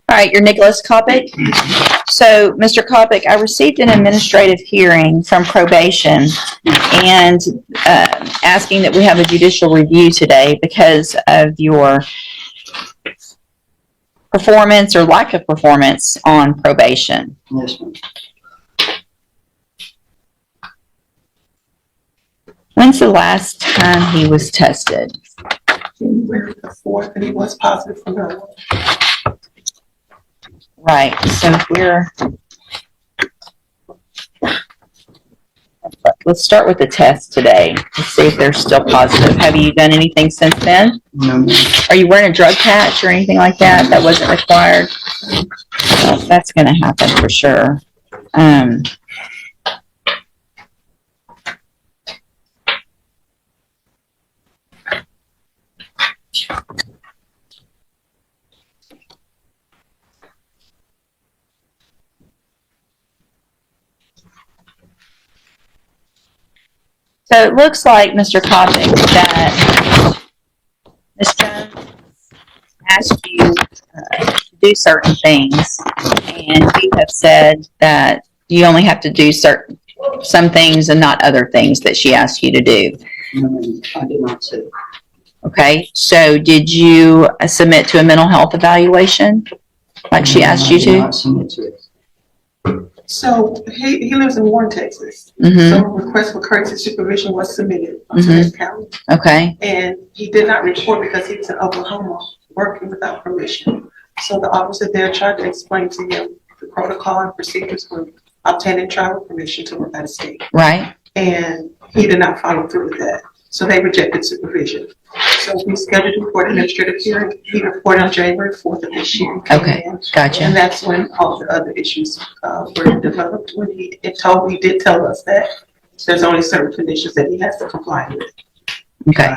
All right, you're Nicholas Kopic. So, Mr. Kopic, I received an administrative hearing from probation and asking that we have a judicial review today because of your performance or lack of performance on probation. Yes, ma'am. When's the last time he was tested? January the 4th, and he was positive for marijuana. Right, so let's start with the test today to see if they're still positive. Have you done anything since then? No, ma'am. Are you wearing a drug patch or anything like that? That wasn't required? Well, that's going to happen for sure. So it looks like, Mr. Kopic, that Ms. Jones asked you to do certain things, and you have said that you only have to do some things and not other things that she asked you to do. No, ma'am. I did not say. Okay, so did you submit to a mental health evaluation like she asked you I did to? not submit to it. So he lives in Warren, Texas. Mm-hmm. So a request for courtesy supervision was submitted to his county. Okay. And he did not report because he was in Oklahoma working without permission. So the officer there tried to explain to him the protocol and procedures for obtaining travel permission to work out of state. Right. And he did not follow through with that. So they rejected supervision. So we scheduled a court administrative hearing. He reported on January 4th of this year. Okay, gotcha. And that's when all the other issues were developed. When he did tell us that there's only certain conditions that he has to comply with. Okay.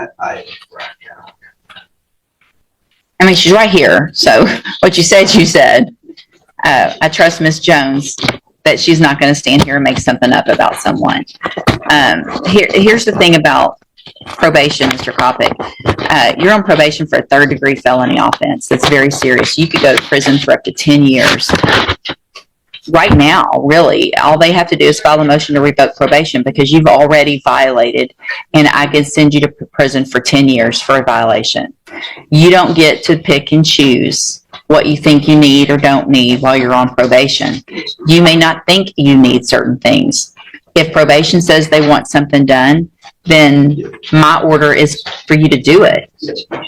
I mean, she's right here. So what you said, you said. I trust Ms. Jones that she's not going to stand here and make something up about someone. Here's the thing about probation, Mr. Kopic. You're on probation for a third-degree felony offense. That's very serious. You could go to prison for up to 10 years. Right now, really, all they have to do is file a motion to revoke probation because you've already violated, and I can send you to prison for 10 years for a violation. You don't get to pick and choose what you think you need or don't need while you're on probation. You may not think you need certain things. If probation says they want something done, then my order is for you to do it,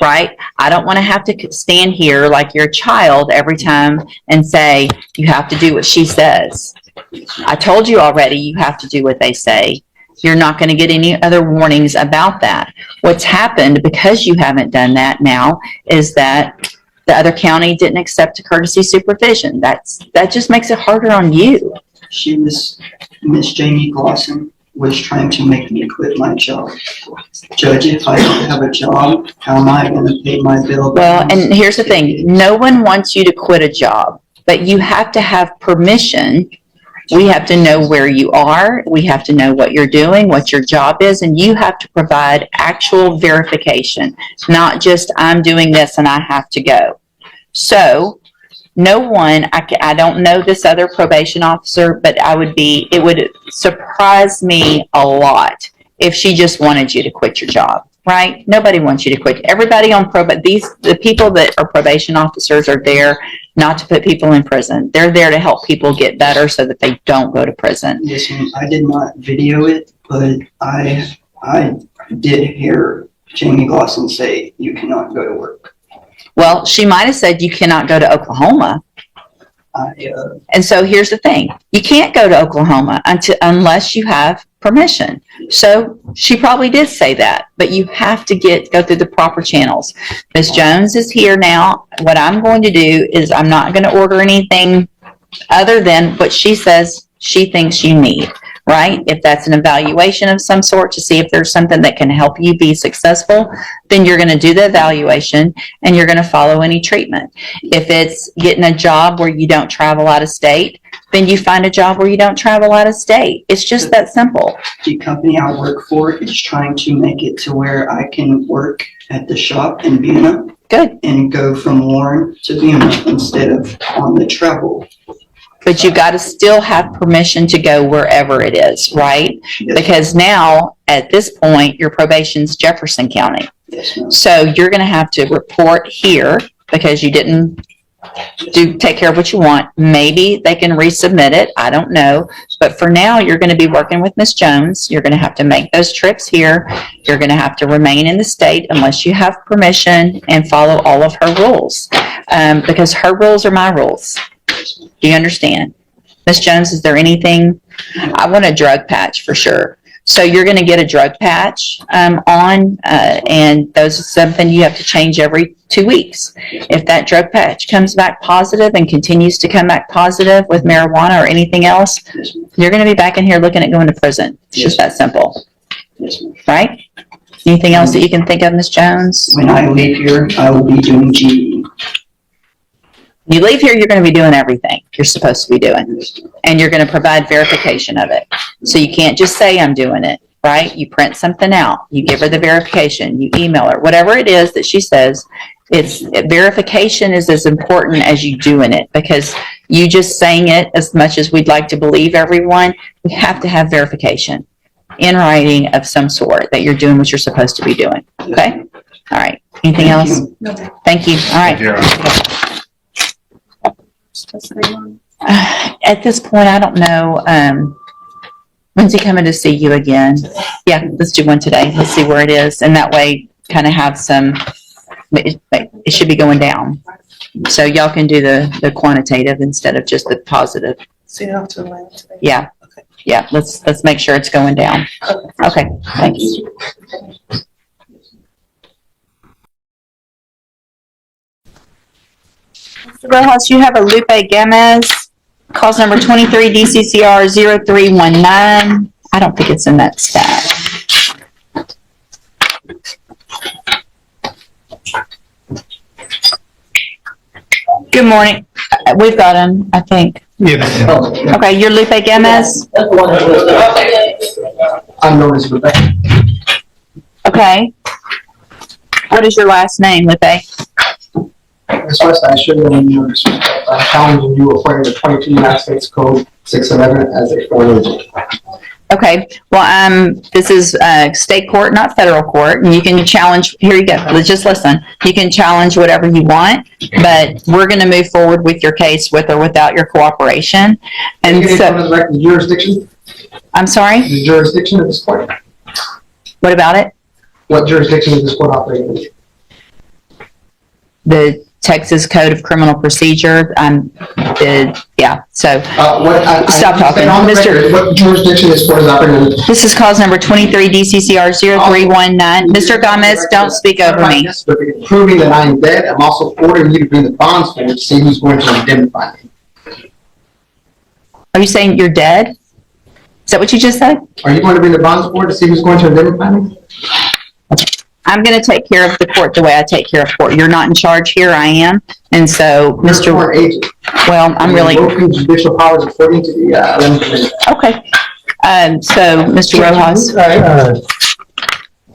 right? I don't want to have to stand here like you're a child every time and say, you have to do what she says. I told you already you have to do what they say. You're not going to get any other warnings about that. What's happened because you haven't done that now is that the other county didn't accept a courtesy supervision. That just makes it harder on you. Miss Jamie Glosson was trying to make me quit my job. Judge, if I don't have a job, how am I going to pay my bill? Well, and here's the thing. No one wants you to quit a job, but you have to have permission. We have to know where you are. We have to know what you're doing, what your job is, and you have to provide actual verification, not just I'm doing this and I have to go. So no one, I don't know this other probation officer, but it would surprise me a lot if she just wanted you to quit your job, right? Nobody wants you to quit. Everybody on the people that are probation officers are there not to put people in prison. They're there to help people get better so that they don't go to prison. Yes, ma'am. I did not video it, but I did hear Jamie Glosson say you cannot go to work. Well, she might have said you cannot go to Oklahoma. And so here's the thing. You can't go to Oklahoma unless you have permission. So she probably did say that, but you have to go through the proper channels. Ms. Jones is here now. What I'm going to do is I'm not going to order anything other than what she says she thinks you need, right? If that's an evaluation of some sort to see if there's something that can help you be successful, then you're going to do the evaluation and you're going to follow any treatment. If it's getting a job where you don't travel out of state, then you find a job where you don't travel out of state. It's just that simple. The company I work for is trying to make it to where I can work at the shop in Vienna Good. and go from Warren to Yuma instead of on the travel. But you got to still have permission to go wherever it is, right? Yes, Because now, at this point, your probation's Jefferson County. yes, ma'am. So you're going to have to report here because you didn't take care of what you want. Maybe they can resubmit it. I don't know. But for now, you're going to be working with Ms. Jones. You're going to have to make those trips here. You're going to have to remain in the state unless you have permission and follow all of her rules. Because her rules are my rules. Do you understand? Ms. Jones, is there anything? I want a drug patch for sure. So you're going to get a drug patch and those are something you have to change every 2 weeks. If that drug patch comes back positive and continues to come back positive with marijuana or anything else, you're going to be back in here looking at going to prison. It's just that simple. Yes, ma'am. Right? Anything else that you can think of, Ms. Jones? When I leave here, I will be doing GE. You leave here, you're going to be doing everything you're supposed to be doing. And you're going to provide verification of it. So you can't just say I'm doing it, right? You print something out. You give her the verification. You email her. Whatever it is that she says, verification is as important as you doing it, because you just saying it, as much as we'd like to believe everyone, we have to have verification in writing of some sort that you're doing what you're supposed to be doing. Okay? All right. Anything Thank else? you. No. Thank you. All right. At this point, I don't know. When's he coming to see you again? Yeah, let's do one today. Let's see where it is. And that way, kind of have some, it should be going down. So y'all can do the quantitative instead of just the positive. So you have to land today? Yeah. Okay. Yeah, let's make sure it's going down. Okay, thank you. Mr. Rojas, you have a Lupe Gamez, calls number 23 DCCR 0319. I don't think it's in that stack. Good morning. We've got him, I think. Yeah. Okay, you're Lupe Gamez? I'm known as Rebecca. Okay. What is your last name, Lupe? Ms. West, I should have known you this week. I'm challenging you according to 22 United States Code 611 as a foreign agent. Okay, well, this is state court, not federal court, and you can challenge, here you go, just listen. You can challenge whatever you want, but we're gonna move forward with your case with or without your cooperation. And so, The jurisdiction? I'm sorry, The jurisdiction of this court? what about it? What jurisdiction is this court operating in? The Texas Code of Criminal Procedure, yeah, so, Stop talking. Mr. What jurisdiction this court is operating in? this is cause number 23 DCCR 0319. Mr. Gomez, don't speak over me. Yes, but proving that I'm dead, I'm also ordering you to bring the bonds forward to see who's going to indemnify me. Are you saying you're dead? Is that what you just said? Are you going to bring the bonds forward to see who's going to indemnify me? I'm going to take care of the court the way I take care of court. You're not in charge here, I am. And so, You're a Mr. foreign agent. Well, I'm really, Invoking judicial powers according to the 11th Amendment. okay. So, Mr. Rojas,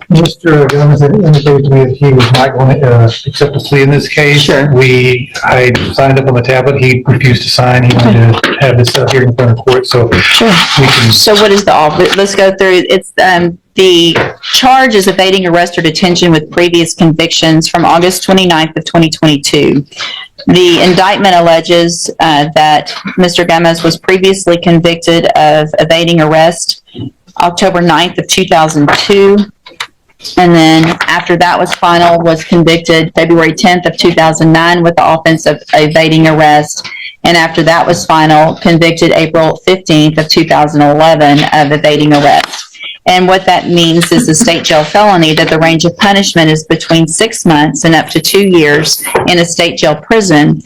Mr. Gomez had indicated to me that he was not going to accept a plea in this case. Sure. I signed up on the tablet. He refused to sign. He wanted to have this hearing in front of court, so sure. we can. So what is the offer? Let's go through. It's, the charge is evading arrest or detention with previous convictions from August 29th of 2022. The indictment alleges that Mr. Gomez was previously convicted of evading arrest October 9th of 2002. And then after that was final, was convicted February 10th of 2009 with the offense of evading arrest. And after that was final, convicted April 15th of 2011 of evading arrest. And what that means is a state jail felony that the range of punishment is between 6 months and up to 2 years in a state jail prison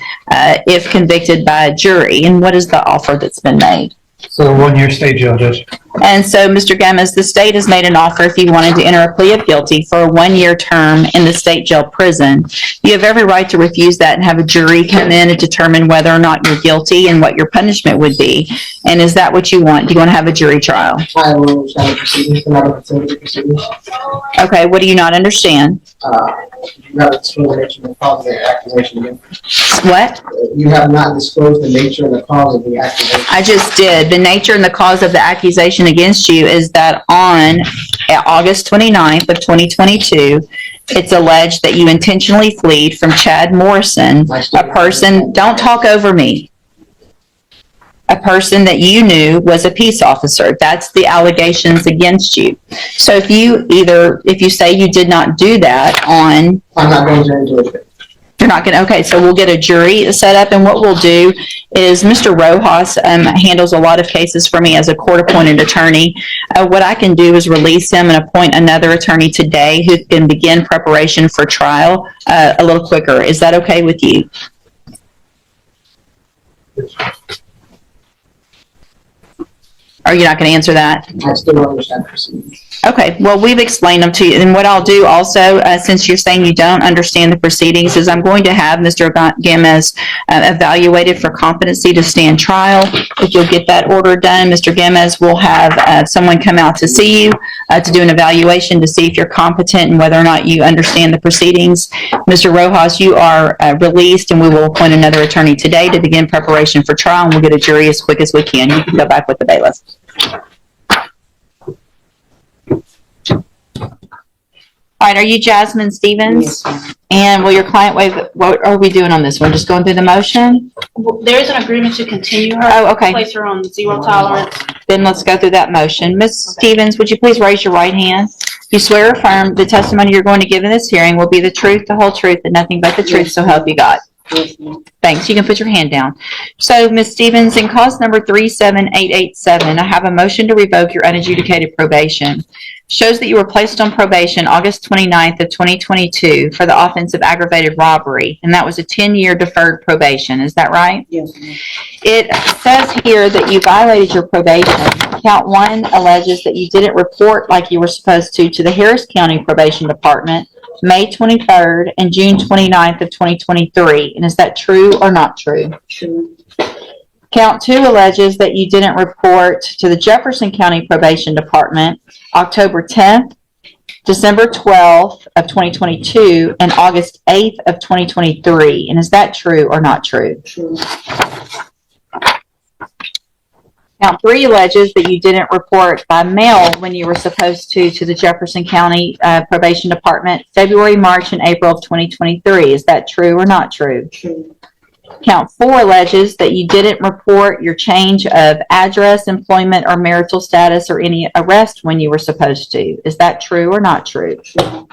if convicted by a jury. And what is the offer that's been made? So 1 year state jail, Judge. And so, Mr. Gomez, the state has made an offer if you wanted to enter a plea of guilty for a 1-year term in the state jail prison. You have every right to refuse that and have a jury come in and determine whether or not you're guilty and what your punishment would be. And is that what you want? Do you want to have a jury trial? I will understand the proceedings, and I don't consider the proceedings. Okay, what do you not understand? You have disclosed the nature and the cause of the accusation against me. What? You have not disclosed the nature and the cause of the accusation. I just did. The nature and the cause of the accusation against you is that on August 29th of 2022, it's alleged that you intentionally fled from Chad Morrison, a person, don't talk over me, a person that you knew was a peace officer. That's the allegations against you. So if you say you did not do that on... I'm not going to enter it. You're not going to, okay, so we'll get a jury set up, and what we'll do is Mr. Rojas handles a lot of cases for me as a court-appointed attorney. What I can do is release him and appoint another attorney today who can begin preparation for trial a little quicker. Is that okay with you? Are you not going to answer that? I still don't understand the proceedings. Okay, well, we've explained them to you. And what I'll do also, since you're saying you don't understand the proceedings, is I'm going to have Mr. Gomez evaluated for competency to stand trial. If you'll get that order done, Mr. Gomez will have someone come out to see you to do an evaluation to see if you're competent and whether or not you understand the proceedings. Mr. Rojas, you are released, and we will appoint another attorney today to begin preparation for trial, and we'll get a jury as quick as we can. You can go back with the bailiff. All right, are you Jasmine Stevens? Yes. And will your client waive, what are we doing on this one? Just going through the motion? Well, there is an agreement to continue her. Oh, okay. Place her on 0 tolerance. Then let's go through that motion. Ms. Stevens, would you please raise your right hand? You swear or affirm the testimony you're going to give in this hearing will be the truth, the whole truth, and nothing but the truth, so help you God. Thanks. You can put your hand down. So, Ms. Stevens, in cause number 37887, I have a motion to revoke your unadjudicated probation. Shows that you were placed on probation August 29th of 2022 for the offense of aggravated robbery, and that was a 10-year deferred probation. Is that right? Yes. It says here that you violated your probation. Count 1 alleges that you didn't report like you were supposed to the Harris County Probation Department May 23rd and June 29th of 2023. And is that true or not true? True. Count 2 alleges that you didn't report to the Jefferson County Probation Department October 10th, December 12th of 2022, and August 8th of 2023. And is that true or not true? True. Count 3 alleges that you didn't report by mail when you were supposed to the Jefferson County Probation Department February, March, and April of 2023. Is that true or not true? True. Count 4 alleges that you didn't report your change of address, employment, or marital status or any arrest when you were supposed to. Is that true or not true? True.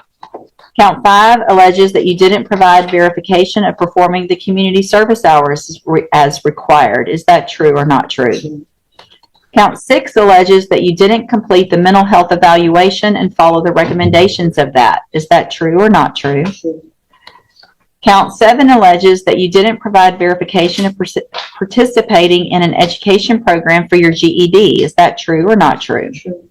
Count 5 alleges that you didn't provide verification of performing the community service hours as required. Is that true or not true? True. Count 6 alleges that you didn't complete the mental health evaluation and follow the recommendations of that. Is that true or not true? True. Count 7 alleges that you didn't provide verification of participating in an education program for your GED. Is that true or not true? True.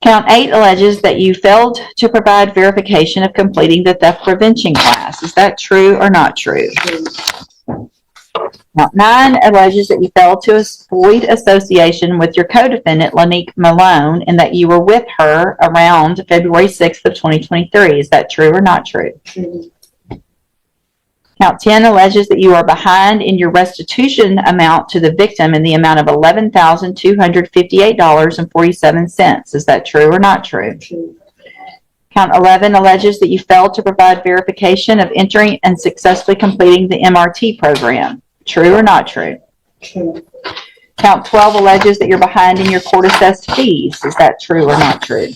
Count 8 alleges that you failed to provide verification of completing the theft prevention class. Is that true or not true? True. Count 9 alleges that you failed to avoid association with your co-defendant, Lanique Malone, and that you were with her around February 6th of 2023. Is that true or not true? True. Count 10 alleges that you are behind in your restitution amount to the victim in the amount of $11,258.47. Is that true or not true? True. Count 11 alleges that you failed to provide verification of entering and successfully completing the MRT program. True or not true? True. Count 12 alleges that you're behind in your court-assessed fees. Is that true or not true?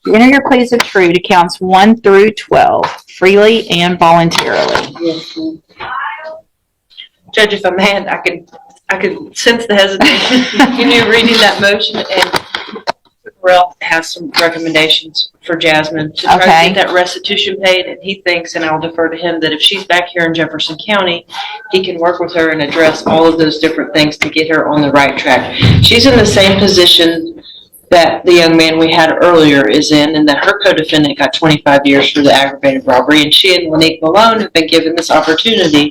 You enter your pleas of true to counts 1 through 12, freely and voluntarily. Yes. Judge, if I'm mad, I could sense the hesitation in you reading that motion, and Burrell has some recommendations for Jasmine to try to Okay. get that restitution paid, and he thinks, and I'll defer to him, that if she's back here in Jefferson County, he can work with her and address all of those different things to get her on the right track. She's in the same position that the young man we had earlier is in, and that her co-defendant got 25 years for the aggravated robbery, and she and Lanique Malone have been given this opportunity.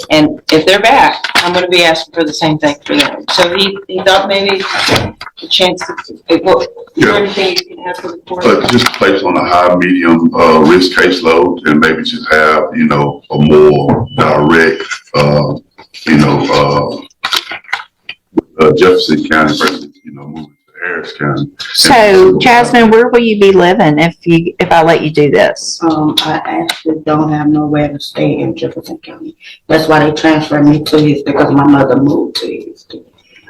And if they're back, I'm going to be asking for the same thing for them. So he thought maybe a chance to, is there anything you can add for the court? But just place on a high, medium, risk caseload and maybe just have, a more direct, Jefferson County versus, moving to Harris County. So Jasmine, where will you be living if I let you do this? I actually don't have nowhere to stay in Jefferson County. That's why they transferred me to Houston, because my mother moved to Houston.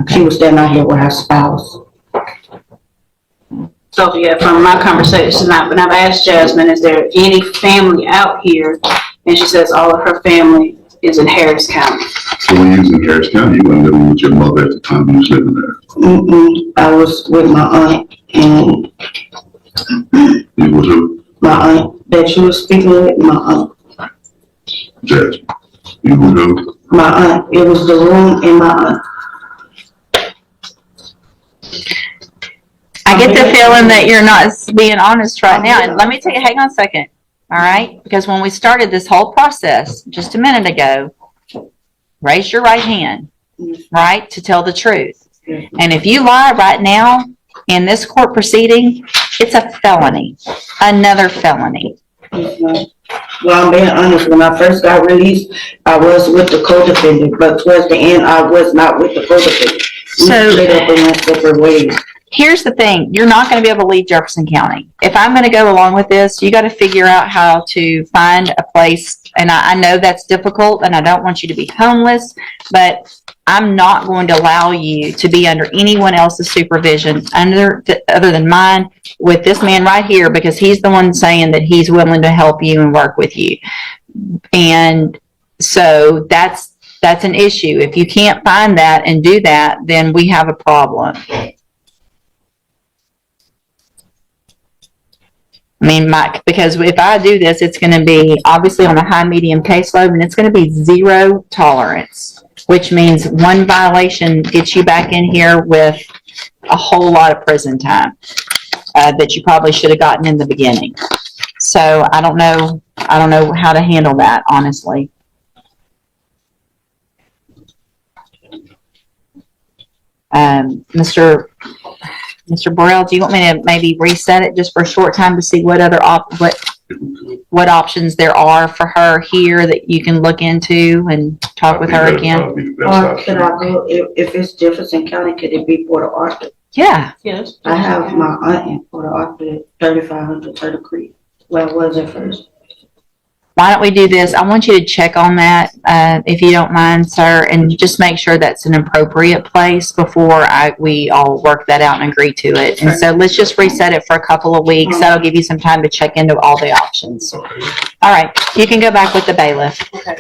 She was staying out here with her spouse. So, yeah, from my conversation, when I've asked Jasmine, is there any family out here? And she says all of her family is in Harris County. So when you was in Harris County, you weren't living with your mother at the time you was living there. I was with my aunt, and You was who? my aunt that you were speaking with, my aunt. Jasmine. You was who? My aunt, it was the room in my aunt. I get the feeling that you're not being honest right now. And let me tell you, hang on a second. All right? Because when we started this whole process just a minute ago, raise your right hand, right, to tell the truth. And if you lie right now in this court proceeding, it's a felony, another felony. Well, I'm being honest, when I first got released, I was with the co-defendant, but towards the end, I was not with the co-defendant. We split up and went separate ways. Here's the thing, you're not going to be able to leave Jefferson County. If I'm going to go along with this, you got to figure out how to find a place, and I know that's difficult, and I don't want you to be homeless, but I'm not going to allow you to be under anyone else's supervision other than mine with this man right here, because he's the one saying that he's willing to help you and work with you. And so that's an issue. If you can't find that and do that, then we have a problem. I mean, Mike, because if I do this, it's going to be obviously on a high medium caseload, and it's going to be zero tolerance, which means one violation gets you back in here with a whole lot of prison time that you probably should have gotten in the beginning. So I don't know how to handle that, honestly. Mr. Burrell, do you want me to maybe reset it just for a short time to see what other what options there are for her here that you can look into and talk with her again? Or could I go, if it's Jefferson County, could it be Port Arthur? Yeah. Yes. I have my aunt in Port Arthur, 3500 Turtle Creek. Where was it first? Why don't we do this? I want you to check on that, if you don't mind, sir, and just make sure that's an appropriate place before we all work that out and agree to it. And so let's just reset it for a couple of weeks. That'll give you some time to check into all the options. All right, you can go back with the bailiff. Okay.